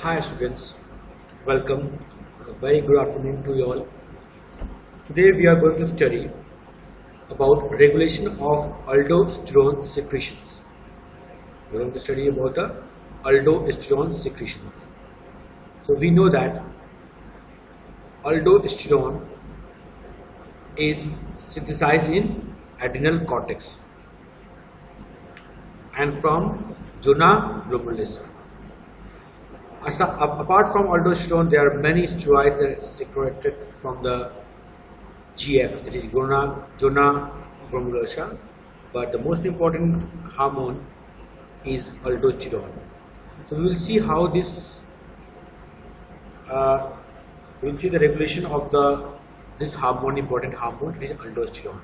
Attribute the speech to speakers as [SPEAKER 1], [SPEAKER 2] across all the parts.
[SPEAKER 1] Hi students, welcome. A very good afternoon to you all. Today we are going to study about regulation of aldosterone secretions. We are going to study about the aldosterone secretions. So we know that aldosterone is synthesized in adrenal cortex and from zona glomerulosa. Apart from aldosterone, there are many steroids that are secreted from the GF, that is zona glomerulosa, but the most important hormone is aldosterone. So we will see how we will see the regulation of this hormone, important hormone, which is aldosterone.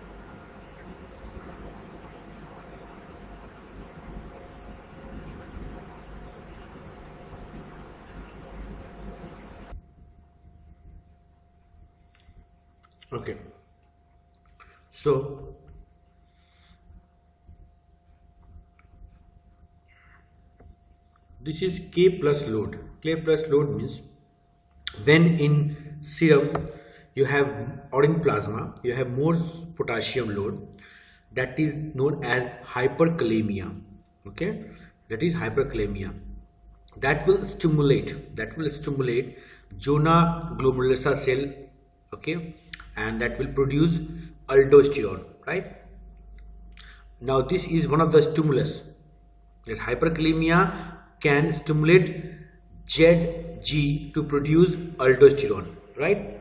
[SPEAKER 1] Okay, so this is K plus load. K plus load means when in serum you have, or in plasma you have more potassium load, that is known as hyperkalemia. Okay, that is hyperkalemia. That will stimulate zona glomerulosa cell. Okay, and that will produce aldosterone, right? Now this is one of the stimulus. Yes, hyperkalemia can stimulate ZG to produce aldosterone, right?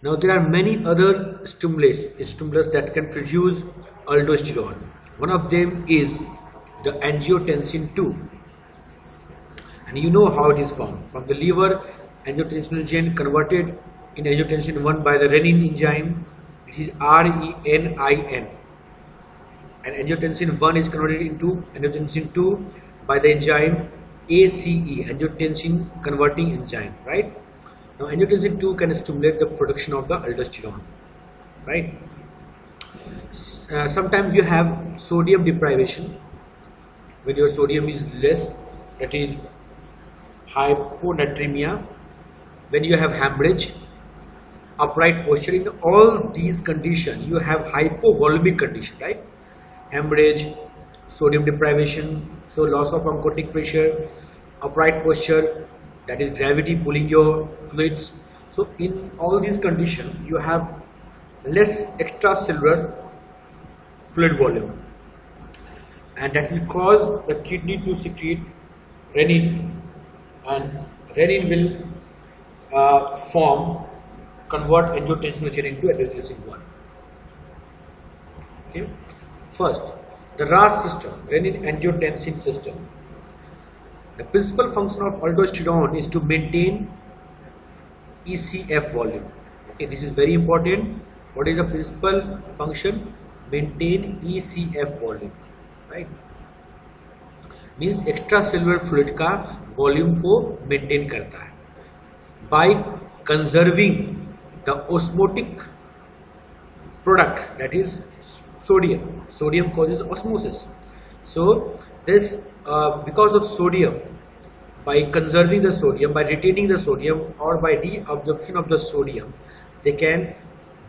[SPEAKER 1] Now there are many other stimulus that can produce aldosterone. One of them is the angiotensin 2, and you know how it is formed from the liver. Angiotensinogen converted in angiotensin 1 by the renin enzyme. It is RENIN, and angiotensin 1 is converted into angiotensin 2 by the enzyme ACE, angiotensin converting enzyme, right? Now angiotensin 2 can stimulate the production of the aldosterone, right? Sometimes you have sodium deprivation. When your sodium is less, that is hyponatremia. When you have hemorrhage, upright posture, in all these conditions you have hypovolemic condition, right? Hemorrhage, sodium deprivation, so loss of oncotic pressure, upright posture, that is gravity pulling your fluids. So in all these conditions you have less extracellular fluid volume, and that will cause the kidney to secrete renin, and renin will convert angiotensinogen into angiotensin 1. Okay. First, the RAS system, renin-angiotensin system. The principal function of aldosterone is to maintain ECF volume. Okay, this is very important. What is the principal function? Maintain ECF volume, right? Means extracellular fluid का volume को maintain करता है by conserving the osmotic product, that is sodium. Sodium causes osmosis. So this because of sodium, by conserving the sodium, by retaining the sodium, or by reabsorption of the sodium, they can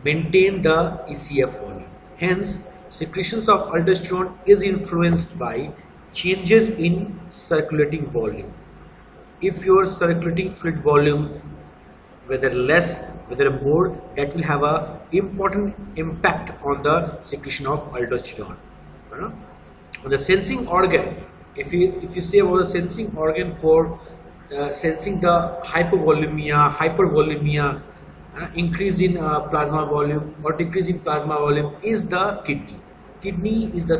[SPEAKER 1] maintain the ECF volume. Hence, secretions of aldosterone is influenced by changes in circulating volume. If your circulating fluid volume, whether less, whether more, that will have a important impact on the secretion of aldosterone. On the sensing organ, if you say about the sensing organ for sensing the hypervolemia, increase in plasma volume or decrease in plasma volume, is the kidney. Kidney is the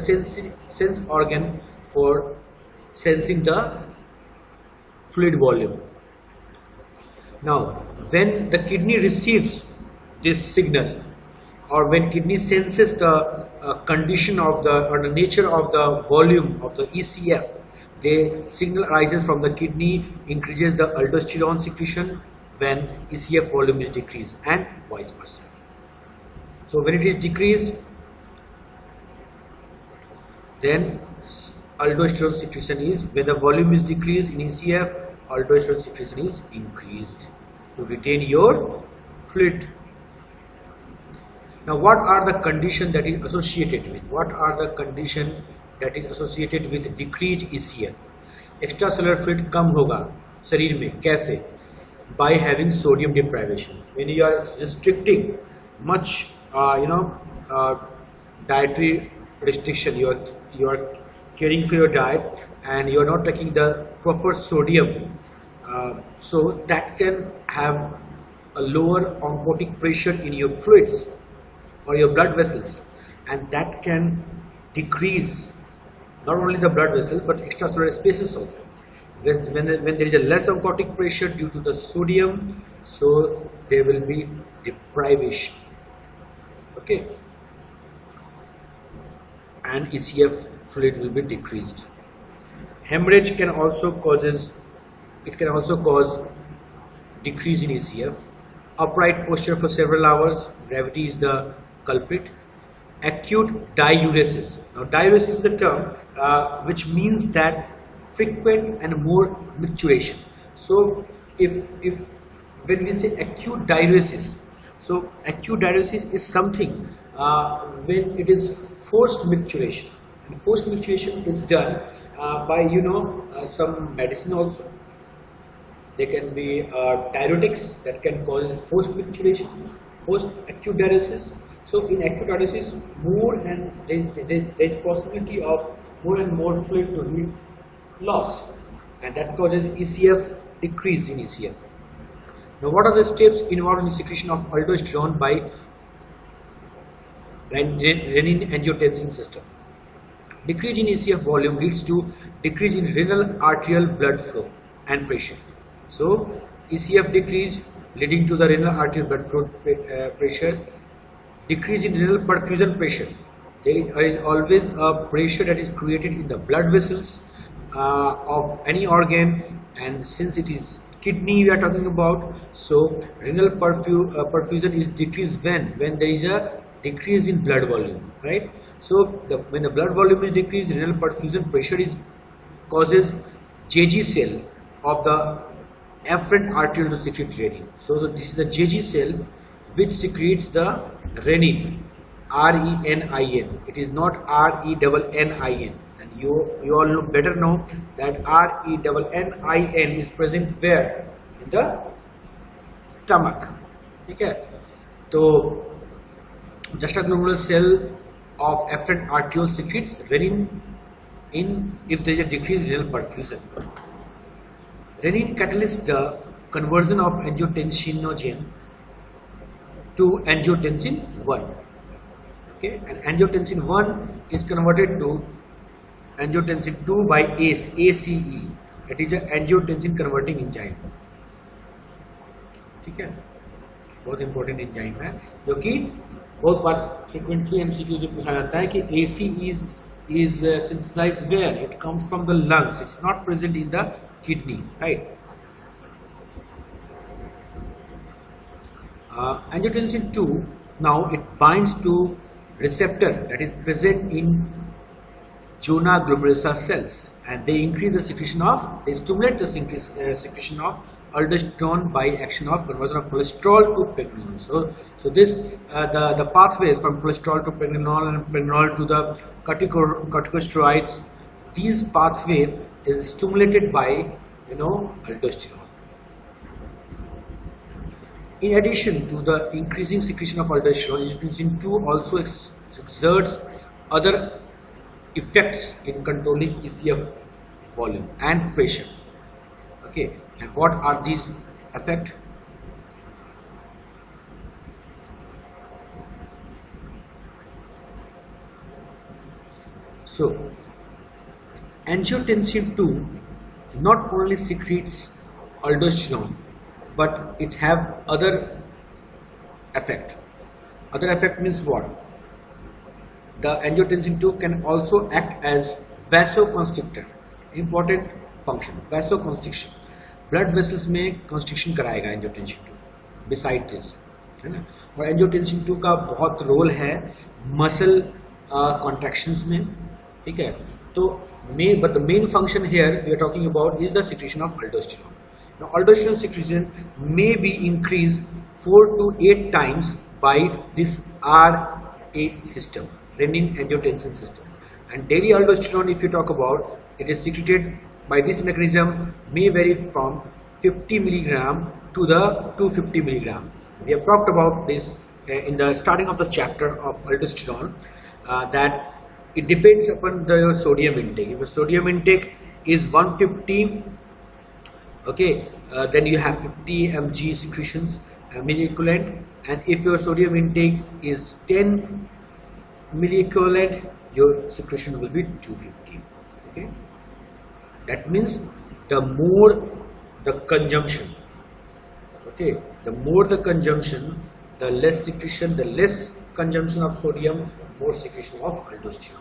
[SPEAKER 1] sense organ for sensing the fluid volume. Now, when the kidney receives this signal, or when kidney senses the condition of the nature of the volume of the ECF, the signal arises from the kidney, increases the aldosterone secretion when ECF volume is decreased, and vice versa. So when it is decreased, then aldosterone secretion is when the volume is decreased in ECF aldosterone secretion is increased to retain your fluid. Now, what are the conditions that is associated with? What are the conditions that is associated with decreased ECF? Extracellular fluid कम होगा शरीर में कैसे? By having sodium deprivation. When you are restricting much, dietary restriction, you are caring for your diet and you are not taking the proper sodium, so that can have a lower oncotic pressure in your fluids or your blood vessels, and that can decrease not only the blood vessels but extracellular spaces also. When there is a less oncotic pressure due to the sodium, so there will be deprivation, okay, and ECF fluid will be decreased. Hemorrhage can also cause decrease in ECF. Upright posture for several hours, gravity is the culprit. Acute diuresis. Now, diuresis is the term which means that frequent and more micturition. So, if when we say acute diuresis, so acute diuresis is something when it is forced micturition. And forced micturition is done by some medicine also. There can be diuretics that can cause forced micturition, forced acute diuresis. So in acute diuresis, there is possibility of more and more fluid to be lost, and that causes ECF, decrease in ECF. Now, what are the steps involved in the secretion of aldosterone by renin-angiotensin system? Decrease in ECF volume leads to decrease in renal arterial blood flow and pressure. So ECF decrease leading to the renal arterial blood flow pressure. Decrease in renal perfusion pressure. There is always a pressure that is created in the blood vessels of any organ, and since it is kidney we are talking about, so renal perfusion is decreased when there is a decrease in blood volume, right? So when the blood volume is decreased, renal perfusion pressure causes JG cell of the afferent arteriole to secrete renin. So this is the JG cell which secretes the renin, R-E-N-I-N. It is not R-E-N-N-I-N. And you all better know that R-E-N-N-I-N is present where? In the stomach. Okay. So juxtaglomerular cell of afferent arteriole secretes renin if there is a decreased renal perfusion. Renin catalyzes the conversion of angiotensinogen to angiotensin 1. Okay, and angiotensin 1 is converted to angiotensin 2 by ACE. That is a angiotensin converting enzyme. ठीक है, बहुत important enzyme है जो कि बहुत बार frequently MCQ में पूछा जाता है कि AC is synthesized where? It comes from the lungs. It's not present in the kidney, right? Angiotensin 2, now it binds to receptor that is present in Jona glomerulosa cells, and they stimulate the secretion of aldosterone by action of conversion of cholesterol to pregnenolone. So this the pathways from cholesterol to pregnenolone and pregnenolone to the corticosteroids, these pathway is stimulated by aldosterone. In addition to the increasing secretion of aldosterone, angiotensin 2 also exerts other effects in controlling ECF volume and pressure. Okay, and what are these effects? So angiotensin 2 not only secretes aldosterone, but it have other effect. Other effect means what? The angiotensin 2 can also act as vasoconstrictor. Important function, vasoconstriction. Blood vessels में constriction कराएगा angiotensin 2. Beside this, है ना? और angiotensin 2 का बहुत role है muscle contractions में, ठीक है? तो but the main function here we are talking about is the secretion of aldosterone. Now, aldosterone secretion may be increased 4 to 8 times by this RA system, renin-angiotensin system. And daily aldosterone, if you talk about, it is secreted by this mechanism may vary from 50 milligram to the 250 milligram. We have talked about this in the starting of the chapter of aldosterone, that it depends upon the sodium intake. If the sodium intake is 150, okay, then you have 50 mg secretions milliequivalent, and if your sodium intake is 10 milliequivalent, your secretion will be 250. Okay, that means the more the consumption, okay, the more the consumption, the less secretion, the less consumption of sodium, more secretion of aldosterone.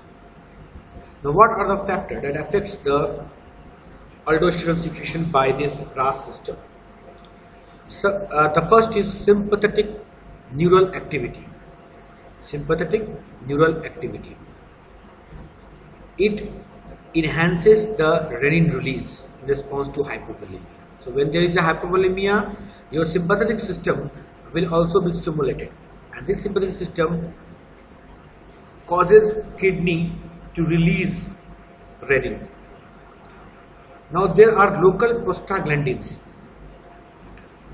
[SPEAKER 1] Now, what are the factors that affects the aldosterone secretion by this RAS system? So, the first is sympathetic neural activity. Sympathetic neural activity. It enhances the renin release in response to hypovolemia. So, when there is a hypovolemia, your sympathetic system will also be stimulated, and this sympathetic system causes kidney to release renin. Now, there are local prostaglandins.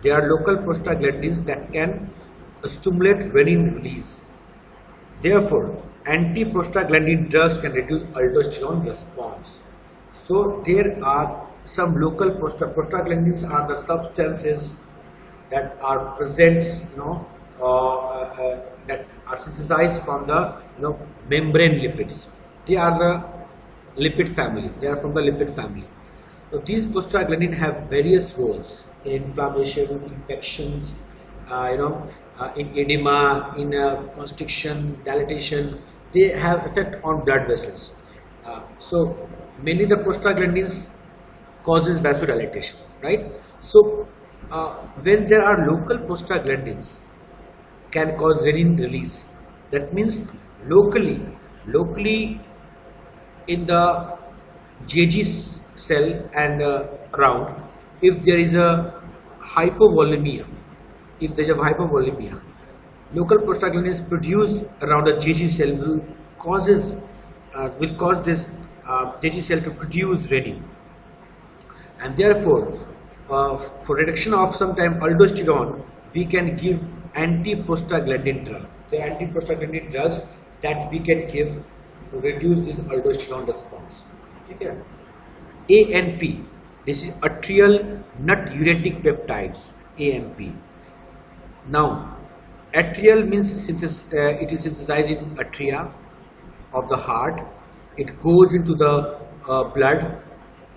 [SPEAKER 1] There are local prostaglandins that can stimulate renin release. Therefore, anti-prostaglandin drugs can reduce aldosterone response. So, there are some local prostaglandins are the substances that are present, that are synthesized from the membrane lipids. They are the lipid family. They are from the lipid family. So these prostaglandins have various roles in inflammation, infections, in edema, in constriction, dilatation. They have effect on blood vessels. So mainly the prostaglandins causes vasodilatation, right? So when there are local prostaglandins can cause renin release. That means locally in the JG cell and around, if there is a hypovolemia, local prostaglandins produced around the JG cell will cause this JG cell to produce renin, and therefore for reduction of sometime aldosterone, we can give anti-prostaglandin drugs. The anti-prostaglandin drugs that we can give to reduce this aldosterone response. Okay. ANP, this is atrial natriuretic peptides, ANP. Now, atrial means it is synthesized in atria of the heart. It goes into the blood.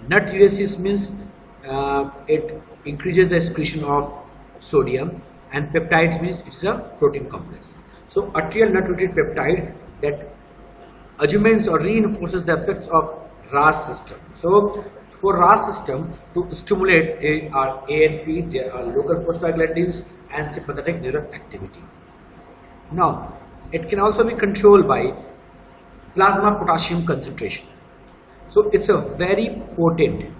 [SPEAKER 1] Natriuresis means it increases the excretion of sodium, and peptides means it is a protein complex. So, atrial natriuretic peptide that augments or reinforces the effects of RAS system. So, for RAS system to stimulate, there are ANP, there are local prostaglandins and sympathetic neural activity. Now, it can also be controlled by plasma potassium concentration. So, it's a very potent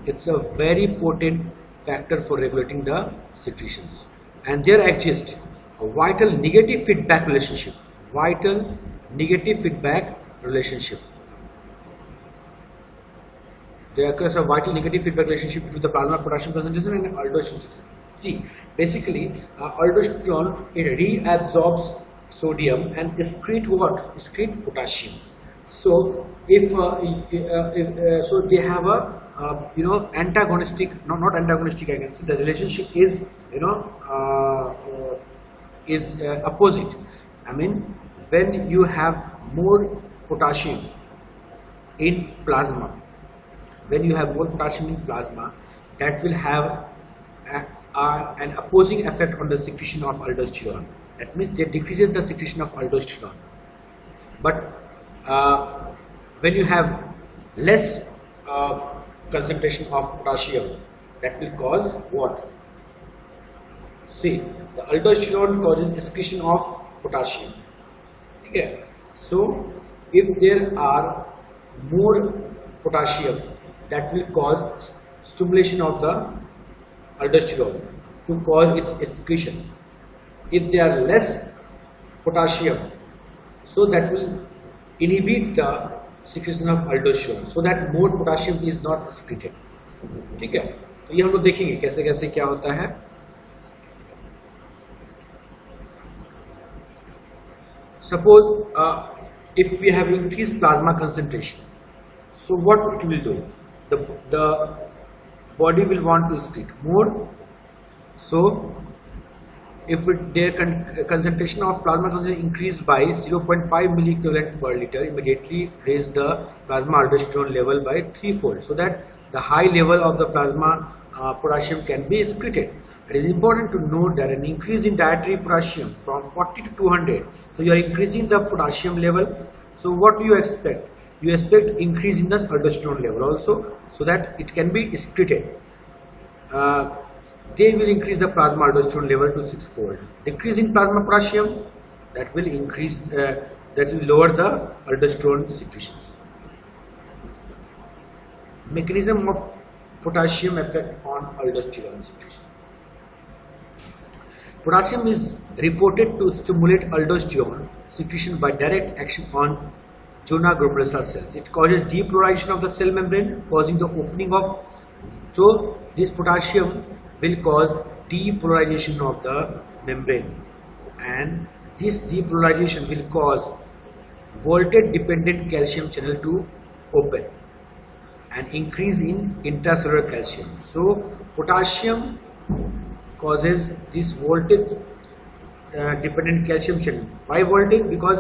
[SPEAKER 1] factor for regulating the secretions. And there exists a vital negative feedback relationship. There occurs a vital negative feedback relationship between the plasma potassium concentration and aldosterone. See, basically, aldosterone, it reabsorbs sodium and excrete what? Excrete potassium. So, if so, they have a antagonistic, not antagonistic. I can say the relationship is opposite. I mean, when you have more potassium in plasma, that will have an opposing effect on the secretion of aldosterone. That means they decreases the secretion of aldosterone. But when you have less concentration of potassium, that will cause what? See, the aldosterone causes excretion of potassium. Okay. So, if there are more potassium, that will cause stimulation of the aldosterone to cause its excretion. If they are less potassium, so that will inhibit the secretion of aldosterone, so that more potassium is not excreted. ठीक है, तो ये हम लोग देखेंगे कैसे कैसे क्या होता है. Suppose if we have increased plasma concentration, so what it will do? The body will want to excrete more. So if their concentration of plasma concentration increased by 0.5 milliequivalent per liter, immediately raise the plasma aldosterone level by 3-fold, so that the high level of the plasma potassium can be excreted. It is important to note that an increase in dietary potassium from 40 to 200, so you are increasing the potassium level. So what do you expect? You expect increase in the aldosterone level also, so that it can be excreted. They will increase the plasma aldosterone level to 6-fold. Decrease in plasma potassium, that will increase, that will lower the aldosterone secretions. Mechanism of potassium effect on aldosterone secretion. Potassium is reported to stimulate aldosterone secretion by direct action on Jonah glomerular cells. It causes depolarization of the cell membrane, causing the opening of. So this potassium will cause depolarization of the membrane, and this depolarization will cause voltage dependent calcium channel to open and increase in intracellular calcium. So potassium causes this voltage dependent calcium channel. Why voltage? Because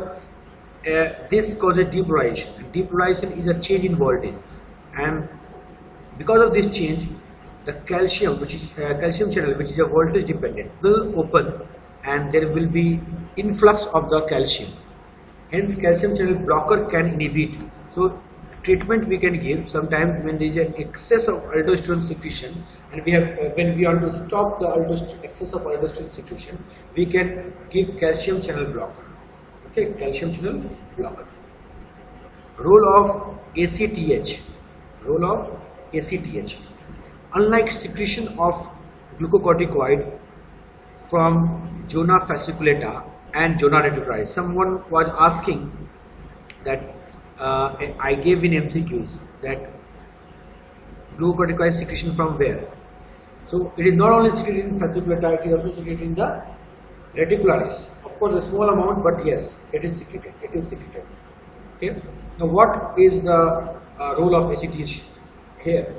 [SPEAKER 1] this causes depolarization, and depolarization is a change in voltage, and because of this change, the calcium, which is calcium channel, which is a voltage dependent, will open, and there will be influx of the calcium. Hence calcium channel blocker can inhibit. So treatment we can give sometimes when there is an excess of aldosterone secretion, and we have when we want to stop the excess of aldosterone secretion, we can give calcium channel blocker. Okay, calcium channel blocker. Role of ACTH. Role of ACTH. Unlike secretion of glucocorticoid from Jonah fasciculata and Jonah reticularis, someone was asking that. I gave in MCQs that glucocorticoid secretion from where. So it is not only secreted in fasciculata, it is also secreted in the reticularis. Of course, a small amount, but yes, it is secreted. It is secreted. Okay. Now, what is the role of ACTH here?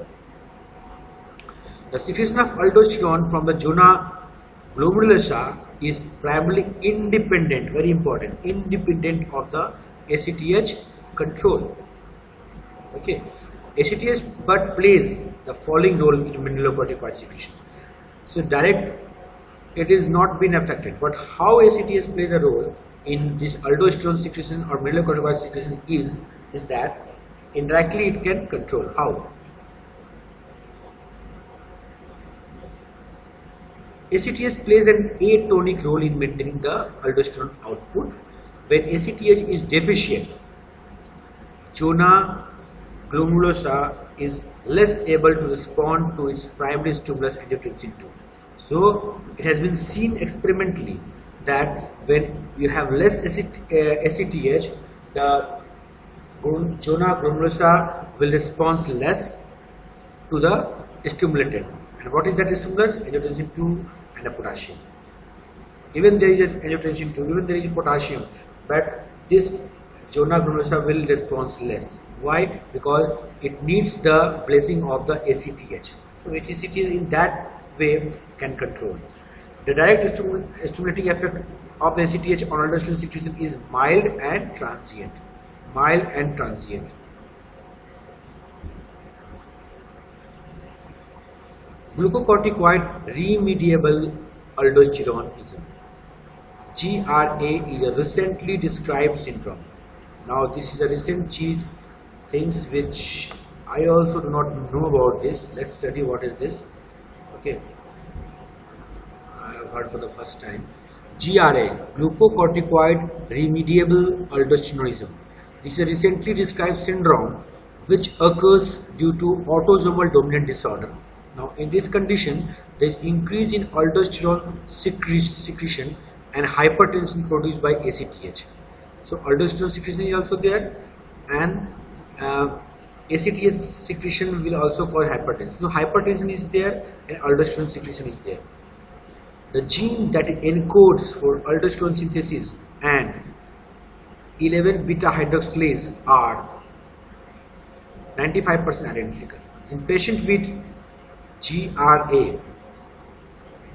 [SPEAKER 1] The secretion of aldosterone from the Jonah glomerulosa is primarily independent. Very important. Independent of the ACTH control. Okay, ACTH but plays the following role in mineralocorticoid secretion. So direct, it is not been affected, but how ACTH plays a role in this aldosterone secretion or mineralocorticoid secretion is that indirectly it can control. How? ACTH plays an atonic role in maintaining the aldosterone output. When ACTH is deficient, Jonah glomerulosa is less able to respond to its primary stimulus angiotensin II. So it has been seen experimentally that when you have less ACTH, the Jonah glomerulosa will respond less to the stimulant. And what is that stimulus? Angiotensin II and a potassium. Even there is an angiotensin II, even there is potassium, but this Jonah glomerulosa will respond less. Why? Because it needs the blessing of the ACTH. So ACTH in that way can control. The direct stimulating effect of the ACTH on aldosterone secretion is mild and transient. Mild and transient. Glucocorticoid remediable aldosteronism. GRA is a recently described syndrome. Now this is a recent things which I also do not know about this. Let's study what is this. Okay, I have heard for the first time. GRA, glucocorticoid remediable aldosteronism. This is a recently described syndrome which occurs due to autosomal dominant disorder. Now in this condition, there is increase in aldosterone secretion and hypertension produced by ACTH. So aldosterone secretion is also there, and ACTH secretion will also cause hypertension. So hypertension is there and aldosterone secretion is there. The gene that encodes for aldosterone synthesis and 11 beta hydroxylase are 95% identical. In patients with GRA,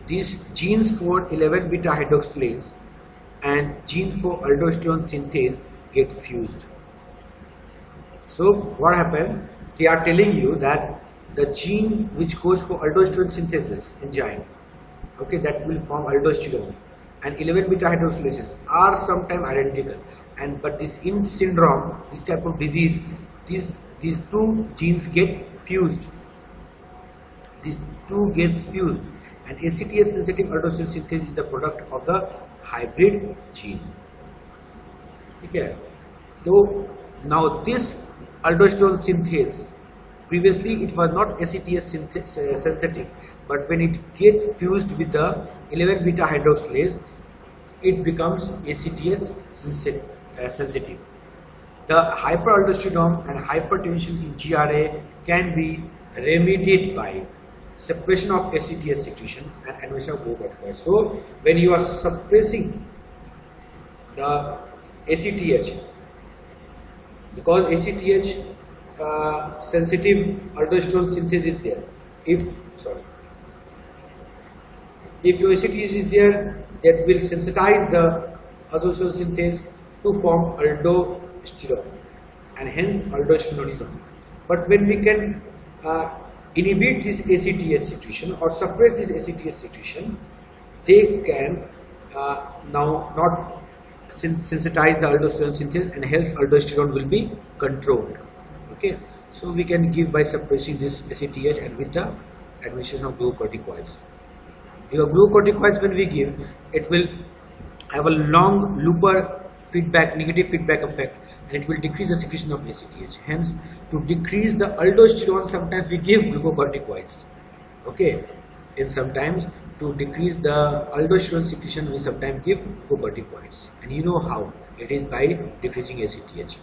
[SPEAKER 1] these genes for 11 beta hydroxylase and genes for aldosterone synthase get fused. So what happened? They are telling you that the gene which goes for aldosterone synthesis enzyme, okay, that will form aldosterone, and 11 beta hydroxylases are sometimes identical, and but this in syndrome, this type of disease, these two genes get fused. These two gets fused, and ACTH sensitive aldosterone synthase is the product of the hybrid gene. Okay. So now this aldosterone synthase, previously it was not ACTH sensitive, but when it gets fused with the 11 beta hydroxylase, it becomes ACTH sensitive. The hyperaldosteronism and hypertension in GRA can be remedied by suppression of ACTH secretion and administration of glucocorticoids. So when you are suppressing the ACTH, because ACTH sensitive aldosterone synthase is there, if your ACTH is there, that will sensitize the aldosterone synthase to form aldosterone and hence aldosteronism. But when we can inhibit this ACTH secretion or suppress this ACTH secretion, they can now not sensitize the aldosterone synthase, and hence aldosterone will be controlled. Okay, so we can give by suppressing this ACTH and with the administration of glucocorticoids. Your glucocorticoids, when we give, it will have a long looper feedback, negative feedback effect, and it will decrease the secretion of ACTH. Hence, to decrease the aldosterone, sometimes we give glucocorticoids. Okay, and sometimes to decrease the aldosterone secretion, we sometimes give glucocorticoids. And you know how? It is by decreasing ACTH.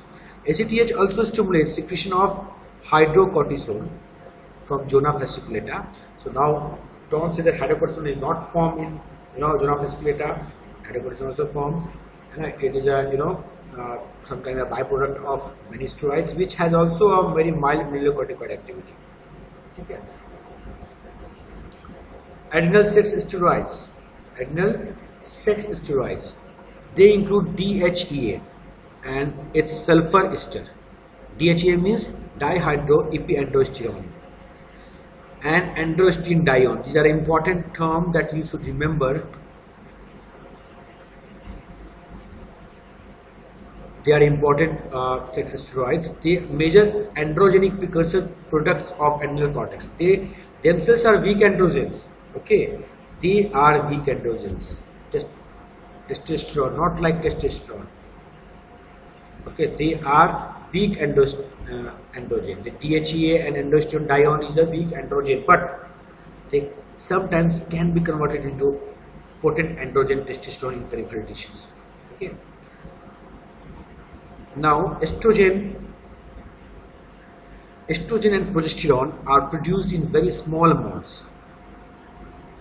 [SPEAKER 1] ACTH also stimulates secretion of hydrocortisone from zona fasciculata. So now, don't say that hydrocortisone is not formed in zona fasciculata. Hydrocortisone also formed, and it is a some kind of byproduct of many steroids, which has also a very mild mineralocorticoid activity. Okay. Adrenal sex steroids. Adrenal sex steroids. They include DHEA and its sulfur ester. DHEA means dihydroepiandrosterone and androstenedione. These are important terms that you should remember. They are important sex steroids. They measure androgenic precursor products of adrenal cortex. They themselves are weak androgens. Okay, they are weak androgens. Testosterone, not like testosterone. Okay, they are weak androgen. The DHEA and androstenedione is a weak androgen, but they sometimes can be converted into potent androgen testosterone in peripheral tissues. Okay. Now, estrogen and progesterone are produced in very small amounts.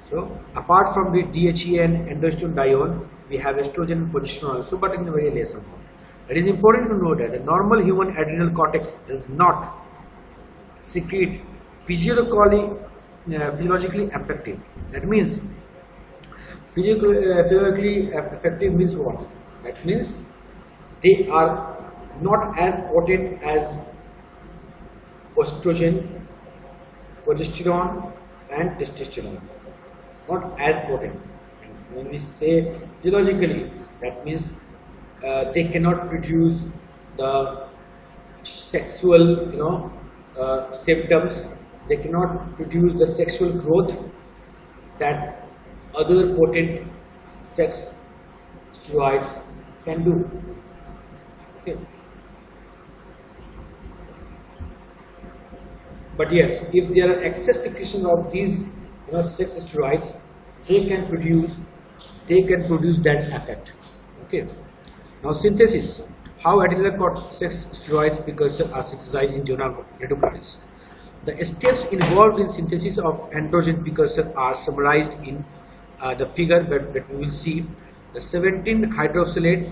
[SPEAKER 1] So, apart from the DHEA and androstenedione, we have estrogen and progesterone also, but in a very less amount. It is important to know that the normal human adrenal cortex does not secrete physiologically effective. That means physiologically effective means what? That means they are not as potent as estrogen, progesterone and testosterone. Not as potent. And when we say physiologically, that means they cannot produce the sexual symptoms. They cannot produce the sexual growth that other potent sex steroids can do. Okay. But yes, if there are excess secretion of these, sex steroids, they can produce that effect. Okay. Now synthesis. How adrenal sex steroids precursors are synthesized in zona reticularis. The steps involved in synthesis of androgen precursor are summarized in the figure that we will see. The 17 hydroxylate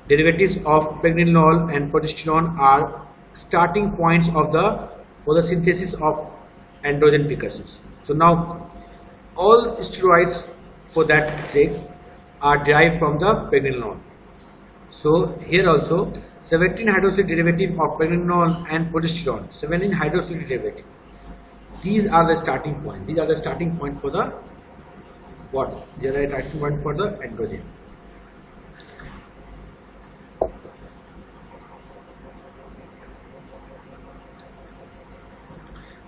[SPEAKER 1] derivatives of pregnenolone and progesterone are starting points for the synthesis of androgen precursors. So now all steroids for that sake are derived from the pregnenolone. So here also 17 hydroxylate derivative of pregnenolone and progesterone, 17 hydroxylate derivative. These are the starting point. These are the starting point for the what? They are the starting point for the androgen.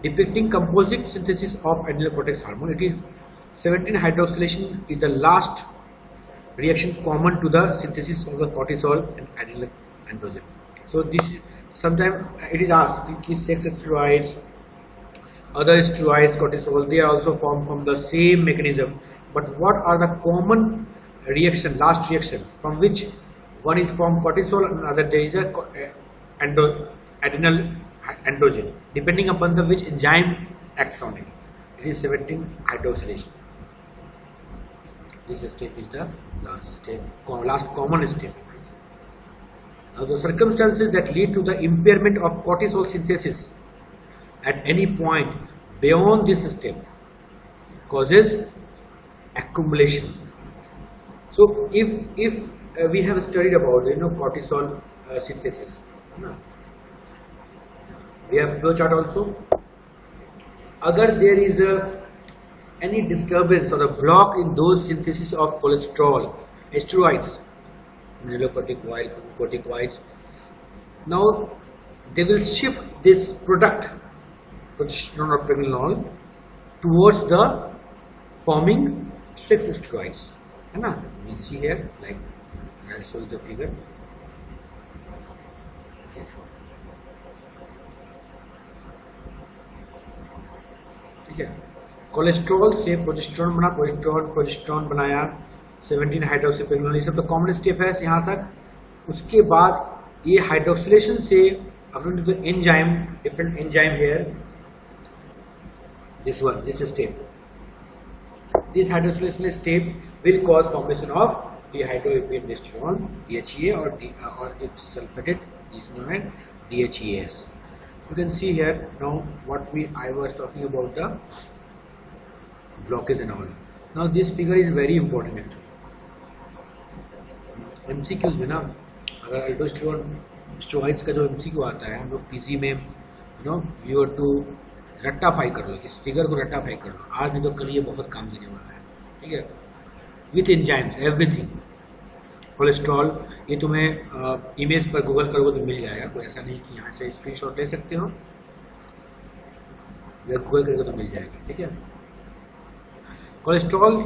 [SPEAKER 1] Depicting composite synthesis of adrenal cortex hormone, it is 17 hydroxylation is the last reaction common to the synthesis of the cortisol and adrenal androgen. So this sometimes it is asked, sex steroids, other steroids, cortisol, they are also formed from the same mechanism. But what are the common reaction, last reaction, from which one is from cortisol and other there is a adrenal androgen, depending upon which enzyme acts on it. It is 17 hydroxylation. This step is the last common step. Now the circumstances that lead to the impairment of cortisol synthesis at any point beyond this step causes accumulation. So if we have studied about cortisol synthesis, we have flow chart also. Agar there is any disturbance or a block in those synthesis of cholesterol, steroids, corticoids, now they will shift this product, progesterone or pregnenolone, towards the forming sex steroids. We see here, like I'll show you the figure. Cholesterol से progesterone बना, progesterone बनाया, 17 हाइड्रोक्सीप्रेगनोल, ये सब तो common step है यहाँ तक. उसके बाद ये हाइड्रोक्सिलेशन से according to the enzyme, different enzyme here, this step, this hydroxylation step will cause formation of dehydroepiandrosterone, DHEA, or if sulfated is known as DHEAS. You can see here now what I was talking about, the blockage and all. Now this figure is very important actually. MCQs में ना अगर अल्डोस्टेरोन steroids का जो MCQ आता है, हम लोग PG में यू आर टू रट्टाफाई कर लो, इस फिगर को रट्टाफाई कर लो, आज नहीं तो कल ये बहुत काम देने वाला है. ठीक है, विथ एंजाइम्स एवरीथिंग. कोलेस्ट्रॉल ये तुम्हें इमेज पर गूगल करोगे तो मिल जाएगा, कोई ऐसा नहीं कि यहाँ से स्क्रीनशॉट ले सकते हो, या गूगल करोगे तो मिल जाएगा. ठीक है, cholesterol,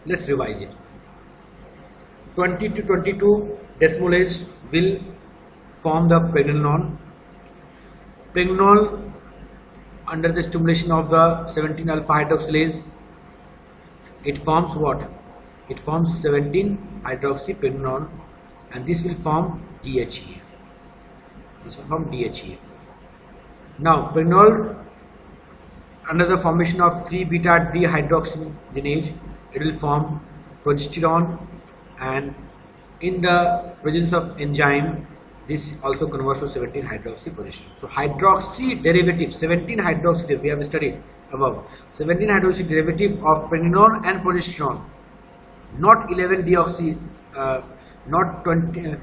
[SPEAKER 1] let's revise it. 20 to 22 decimolase will form the pregnenolone. Pregnenolone, under the stimulation of the 17 alpha hydroxylase, it forms what? It forms 17 hydroxypregnenolone, and this will form DHEA. This will form DHEA. Now, pregnenolone, under the formation of 3 beta dehydrogenase, it will form progesterone, and in the presence of enzyme, this also converts to 17 hydroxyprogesterone. So hydroxy derivative, 17 hydroxy derivative, we have studied above, 17 hydroxy derivative of pregnenolone and progesterone, not 11 deoxy, not 20,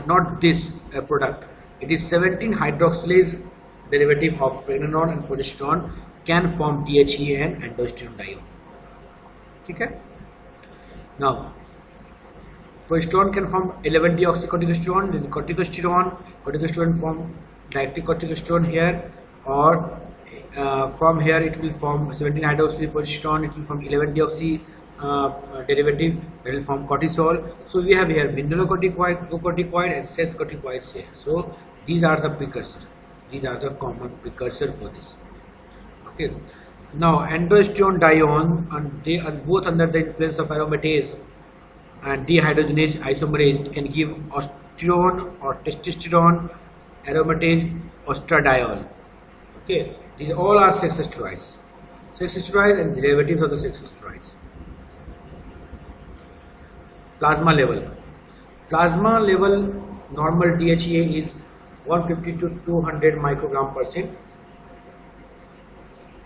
[SPEAKER 1] not this product. It is 17 hydroxylase derivative of pregnenolone and progesterone can form DHEA and aldosterone diol. Okay. Now, progesterone can form 11 deoxycorticosterone, then corticosterone form directly corticosterone here, or from here it will form 17 hydroxyprogesterone, it will form 11 deoxy derivative, that will form cortisol. So we have here mineralocorticoid, glucocorticoid, and sex corticoids here. So These are the precursors. These are the common precursor for this. Okay. Now androstenedione, and they are both under the influence of aromatase and dehydrogenase isomerase can give osteron or testosterone aromatase estradiol. Okay, these all are sex steroids. Sex steroids and derivatives of the sex steroids. Plasma level. Plasma level normal DHEA is 150 to 200 microgram per cent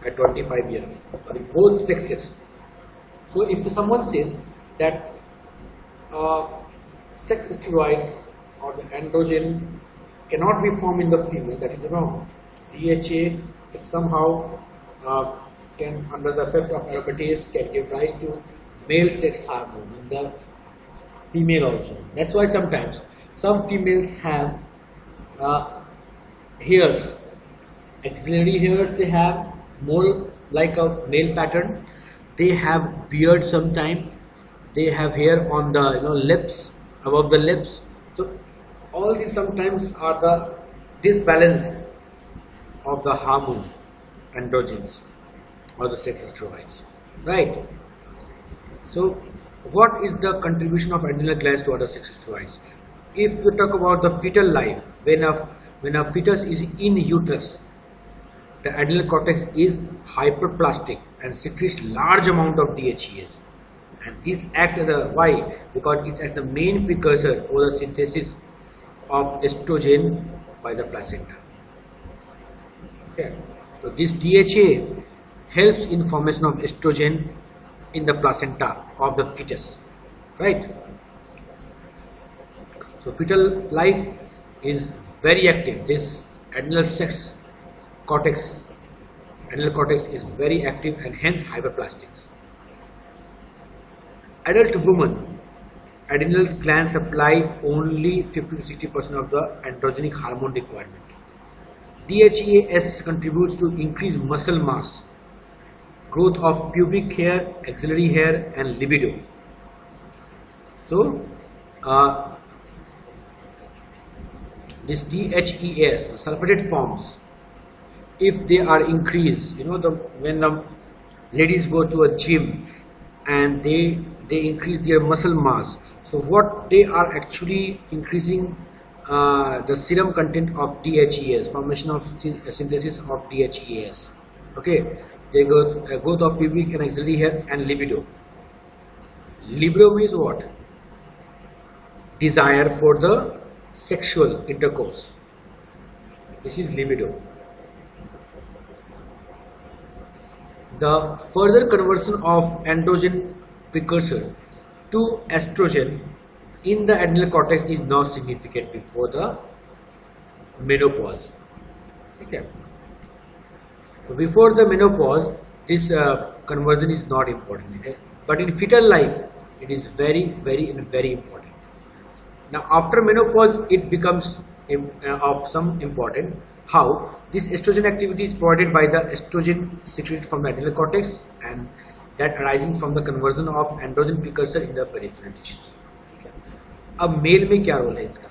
[SPEAKER 1] at 25 years for both sexes. So if someone says that sex steroids or the androgen cannot be formed in the female, that is wrong. DHA, if somehow can, under the effect of aromatase, can give rise to male sex hormone in the female also. That's why sometimes some females have hairs, axillary hairs. They have more like a male pattern. They have beard sometime. They have hair on the lips, above the lips. So all these sometimes are the disbalance of the hormone androgens or the sex steroids, right? So what is the contribution of adrenal glands to other sex steroids? If we talk about the fetal life, when a fetus is in uterus, the adrenal cortex is hyperplastic and secretes large amount of DHEAs, and this acts as a why? Because it's as the main precursor for the synthesis of estrogen by the placenta. Okay, so this DHA helps in formation of estrogen in the placenta of the fetus, right? So fetal life is very active. This adrenal cortex is very active and hence hyperplastics. Adult woman, adrenal glands supply only 50 to 60% of the androgenic hormone requirement. DHEAS contributes to increased muscle mass, growth of pubic hair, axillary hair, and libido. So this DHEAS, sulfated forms, if they are increased, when the ladies go to a gym and they increase their muscle mass, so what they are actually increasing the serum content of DHEAS, formation of synthesis of DHEAS. Okay, they go growth of pubic and axillary hair and libido. Libido means what? Desire for the sexual intercourse. This is libido. The further conversion of androgen precursor to estrogen in the adrenal cortex is not significant before the menopause. Okay. So before the menopause, this conversion is not important. But in fetal life, it is very, very important. Now after menopause, it becomes of some important. How? This estrogen activity is provided by the estrogen secreted from the adrenal cortex, and that arising from the conversion of androgen precursor in the peripheral tissues. अब mail में क्या role है इसका?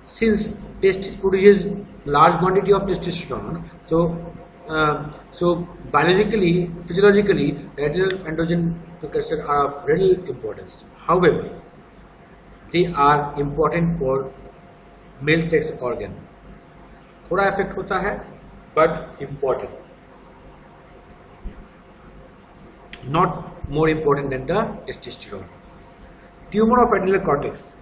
[SPEAKER 1] Since testis produces large quantity of testosterone, so biologically, physiologically, the adrenal androgen precursors are of real importance. However, they are important for male sex organ. थोड़ा effect होता है, but important. Not more important than the testosterone. Tumor of adrenal cortex.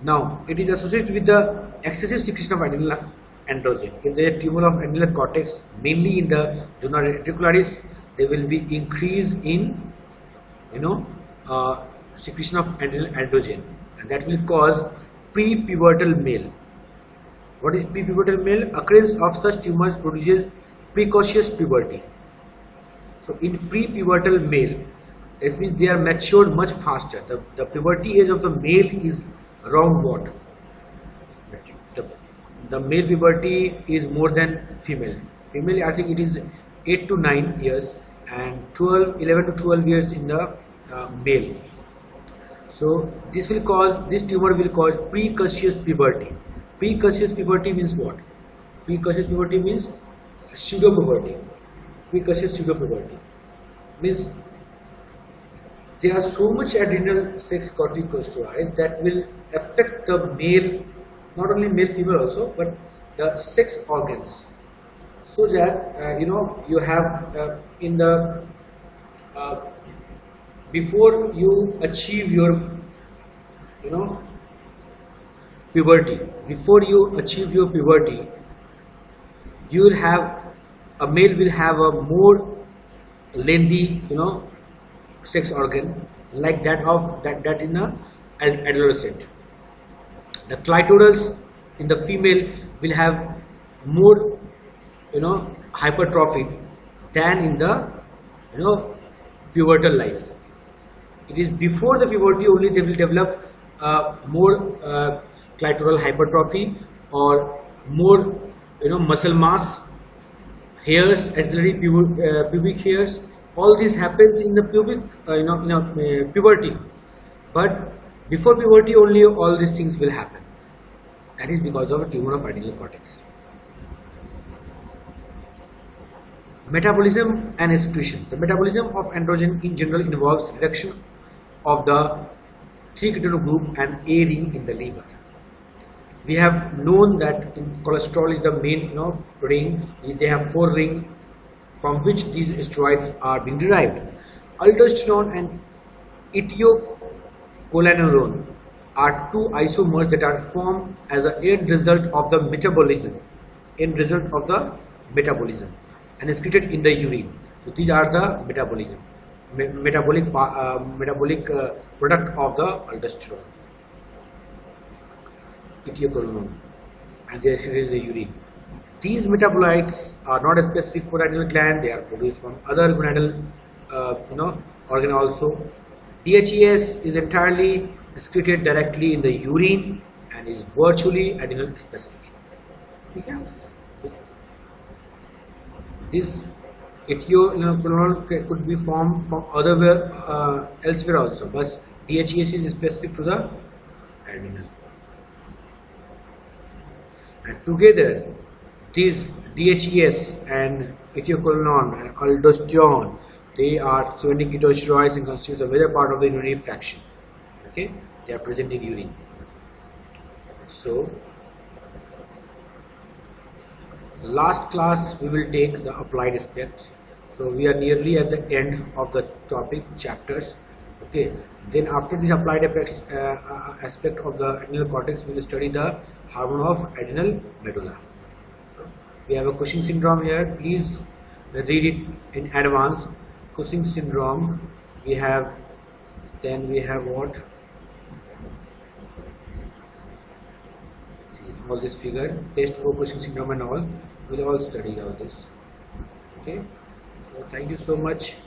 [SPEAKER 1] Now, it is associated with the excessive secretion of adrenal androgen. If there is a tumor of adrenal cortex, mainly in the zona reticularis, there will be increase in, secretion of adrenal androgen, and that will cause prepubertal male. What is prepubertal male? Occurrence of such tumors produces precocious puberty. So in prepubertal male, it means they are matured much faster. The puberty age of the male is around what? The male puberty is more than female. Female, I think it is 8 to 9 years, and 11 to 12 years in the male. So this tumor will cause precocious puberty. Precocious puberty means what? Precocious puberty means pseudo puberty. Precocious pseudo puberty means there are so much adrenal sex corticosteroids that will affect the male, not only male, female also, but the sex organs. So that you have in the before you achieve your puberty, before you achieve your puberty, you will have a male will have a more lengthy sex organ like that of that in a adolescent. The clitorals in the female will have more hypertrophy than in the pubertal life. It is before the puberty only they will develop more clitoral hypertrophy or more muscle mass, hairs, axillary pubic hairs. All this happens in the pubic puberty, but before puberty only all these things will happen. That is because of a tumor of adrenal cortex. Metabolism and excretion. The metabolism of androgen in general involves reduction of the 3-ketone group and A ring in the liver. We have known that cholesterol is the main ring. They have 4 rings from which these steroids are being derived. Aldosterone and ethiocholanerone are 2 isomers that are formed as an end result of the metabolism. And excreted in the urine. So these are the metabolic product of the aldosterone, ethiocholanerone, and they are excreted in the urine. These metabolites are not specific for adrenal gland; they are produced from other gonadal organ also. DHEAS is entirely excreted directly in the urine and is virtually adrenal specific. Okay. This ethiocholanerone could be formed from elsewhere also, but DHEAS is specific to the adrenal. And together, these DHEAS and ethiocholanerone and aldosterone, they are 70 ketosteroids and constitutes a major part of the urinary fraction. Okay, they are present in urine. So, last class we will take the applied aspects. So we are nearly at the end of the topic chapters. Okay, then after this applied aspect of the adrenal cortex, we will study the hormone of adrenal medulla. We have a Cushing syndrome here. Please read it in advance. Cushing syndrome. We have what? See all this figure. Test for Cushing syndrome and all. We'll all study all this. Okay. So thank you so much.